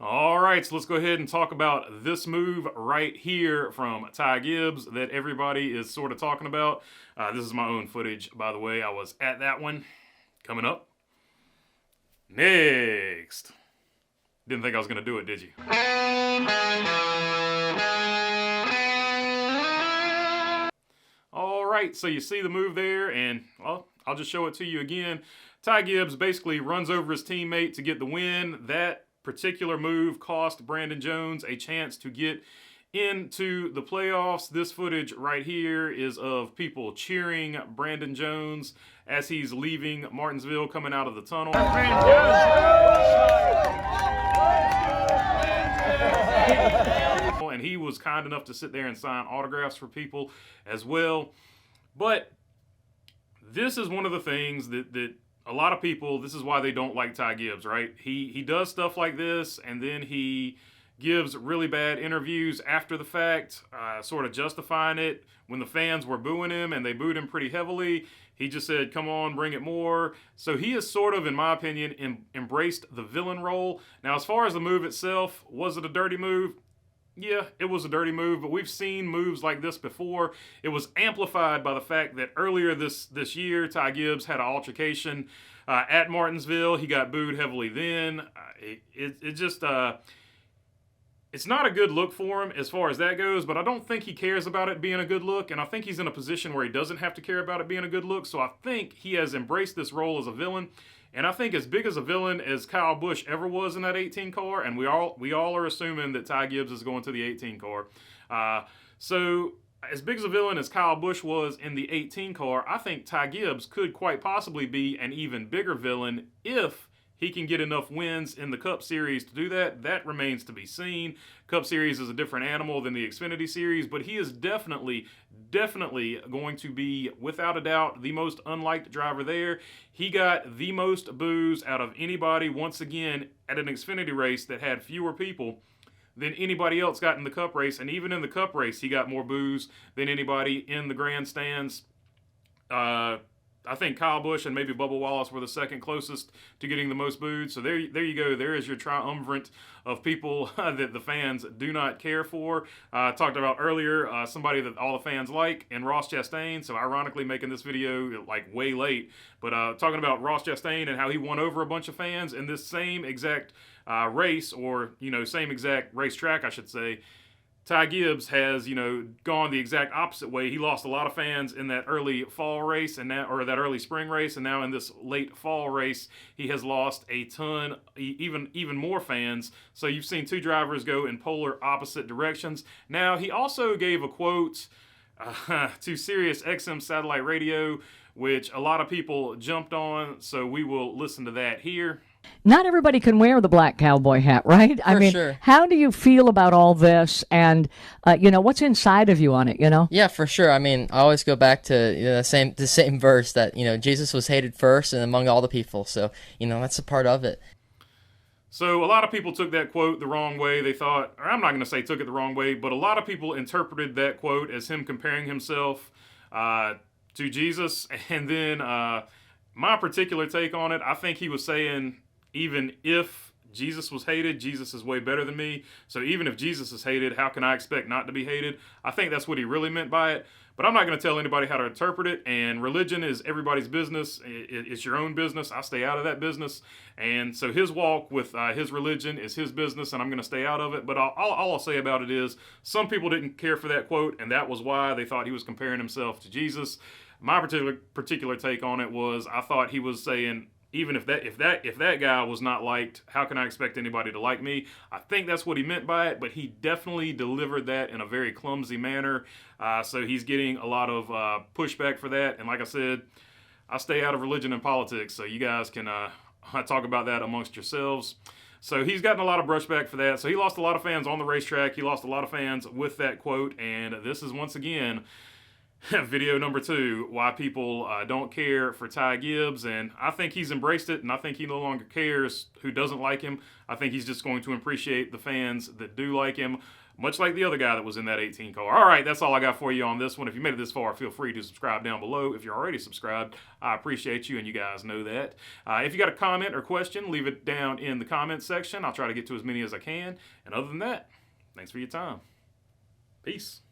All right, so let's go ahead and talk about this move right here from Ty Gibbs that everybody is sort of talking about. This is my own footage, by the way. I was at that one. Coming up next. Didn't think I was going to do it, did you? All right, so you see the move there, and well, I'll just show it to you again. Ty Gibbs basically runs over his teammate to get the win. That particular move cost Brandon Jones a chance to get into the playoffs. This footage right here is of people cheering Brandon Jones as he's leaving Martinsville, coming out of the tunnel. And he was kind enough to sit there and sign autographs for people as well. But this is one of the things that a lot of people, this is why they don't like Ty Gibbs, right? He does stuff like this, and then he gives really bad interviews after the fact, sort of justifying it. When the fans were booing him, and they booed him pretty heavily, he just said, come on, bring it more. So he has sort of, in my opinion, embraced the villain role. Now, as far as the move itself, was it a dirty move? Yeah, it was a dirty move, but we've seen moves like this before. It was amplified by the fact that earlier this year, Ty Gibbs had an altercation at Martinsville. He got booed heavily then. It's not a good look for him as far as that goes, but I don't think he cares about it being a good look, and I think he's in a position where he doesn't have to care about it being a good look, so I think he has embraced this role as a villain. And I think as big as a villain as Kyle Busch ever was in that 18 car, and we all are assuming that Ty Gibbs is going to the 18 car. So as big as a villain as Kyle Busch was in the 18 car, I think Ty Gibbs could quite possibly be an even bigger villain if he can get enough wins in the Cup Series to do that. That remains to be seen. Cup Series is a different animal than the Xfinity Series, but he is definitely going to be, without a doubt, the most unliked driver there. He got the most boos out of anybody, once again, at an Xfinity race that had fewer people than anybody else got in the Cup race. And even in the Cup race, he got more boos than anybody in the grandstands. I think Kyle Busch and maybe Bubba Wallace were the second closest to getting the most booed. So there you go. There is your triumvirate of people that the fans do not care for. I talked about earlier somebody that all the fans like, and Ross Chastain. So ironically making this video like way late. But talking about Ross Chastain and how he won over a bunch of fans in this same exact race, or same exact racetrack, I should say. Ty Gibbs has, gone the exact opposite way. He lost a lot of fans in that early fall race or that early spring race, and now in this late fall race, he has lost a ton, even more fans. So you've seen two drivers go in polar opposite directions. Now, he also gave a quote to Sirius XM satellite radio, which a lot of people jumped on, so we will listen to that here. Not everybody can wear the black cowboy hat, right? I mean, sure. How do you feel about all this, and what's inside of you on it? Yeah, for sure. I mean, I always go back to the same verse that Jesus was hated first and among all the people. So that's a part of it. So a lot of people took that quote the wrong way. They thought, or I'm not going to say took it the wrong way, but a lot of people interpreted that quote as him comparing himself to Jesus. And then my particular take on it, I think he was saying, even if Jesus was hated, Jesus is way better than me. So even if Jesus is hated, how can I expect not to be hated? I think that's what he really meant by it. But I'm not going to tell anybody how to interpret it. And religion is everybody's business. It's your own business. I stay out of that business. And so his walk with his religion is his business, and I'm going to stay out of it. But all I'll say about it is some people didn't care for that quote, and that was why they thought he was comparing himself to Jesus. My particular take on it was I thought he was saying, even if that guy was not liked, how can I expect anybody to like me? I think that's what he meant by it, but he definitely delivered that in a very clumsy manner. So he's getting a lot of pushback for that. And like I said, I stay out of religion and politics, so you guys can talk about that amongst yourselves. So he's gotten a lot of brushback for that. So he lost a lot of fans on the racetrack. He lost a lot of fans with that quote. And this is once again Video number 2, why people don't care for Ty Gibbs, and I think he's embraced it, and I think he no longer cares who doesn't like him. I think he's just going to appreciate the fans that do like him, much like the other guy that was in that 18 car. All right, that's all I got for you on this one. If you made it this far, feel free to subscribe down below. If you're already subscribed, I appreciate you, and you guys know that. If you got a comment or question, leave it down in the comment section. I'll try to get to as many as I can. And other than that, thanks for your time. Peace.